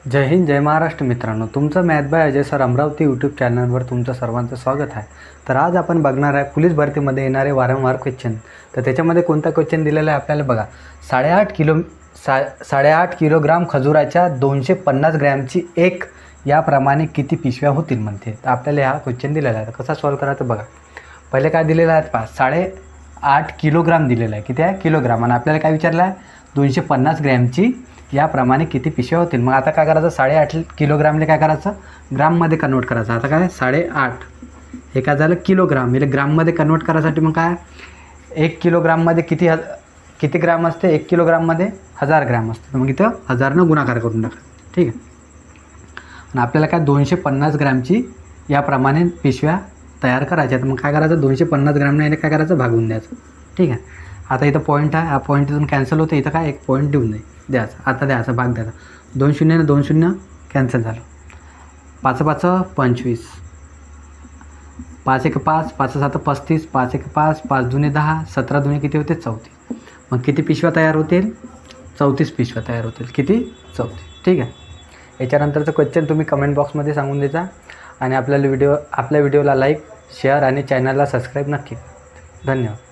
जय हिंद जय महाराष्ट्र मित्रांनो, तुमचं math by Ajay sir Amravati YouTube चॅनलवर तुमचं सर्वांचं स्वागत आहे। तर आज आपण बघणार आहे पोलीस भरतीमध्ये येणारे वारंवार क्वेश्चन। तर त्याच्यामध्ये कोणता क्वेश्चन दिलेला आहे आपल्याला बघा। 8.5 किलोग्राम खजुराच्या 250 ग्रॅमची एक याप्रमाणे किती पिशव्या होतील म्हणते। तर आपल्याला हा क्वेश्चन दिलेला आहे। तर कसा सॉल्व करायचं बघा। पहिले काय दिलेलं आहे पहा, 8.5 किलोग्राम दिलेला आहे। किती आहे किलोग्राम, आणि आपल्याला काय विचारलं आहे 250 ग्रॅमची याप्रमाणे किती पिशव्या होतील। मग आता काय करायचं, 8.5 किलोग्रामले काय करायचं ग्राममध्ये कन्वर्ट करायचं। आता काय 8.5 हे काय झालं किलोग्राम, म्हणजे ग्राममध्ये कन्वर्ट करायसाठी मग काय 1 किलोग्राममध्ये किती ग्राम असते, 1 किलोग्राममध्ये 1000 ग्रॅम असते। तर मग इथं 1000नं गुणाकार करून टाका, ठीक आहे। आणि आपल्याला काय 250 ग्रॅमची याप्रमाणे पिशव्या तयार करायच्या। तर मग काय करायचं 250 ग्रॅमने याने काय करायचं भागून द्यायचं, ठीक आहे। आता इथं पॉईंट आहे, हा पॉईंट इथून कॅन्सल होते, इथं काय एक पॉईंट देऊन द्यायचा। आता द्यायचा भाग द्यायचा, 2 शून्य 2 शून्य कॅन्सल झालं, 5 5 25, 5 1 5, 5 7 35, 5 1 5, 5 दुणे 10, 17 दुणे किती होते 34। मग किती पिशव्या तयार होतील, 34 पिशव्या तयार होतील। किती 34, ठीक आहे। याच्यानंतरचं क्वेश्चन तुम्ही कमेंट बॉक्समध्ये सांगून द्यायचा, आणि आपल्या व्हिडिओला लाईक शेअर आणि चॅनलला सबस्क्राईब नक्की करा। धन्यवाद।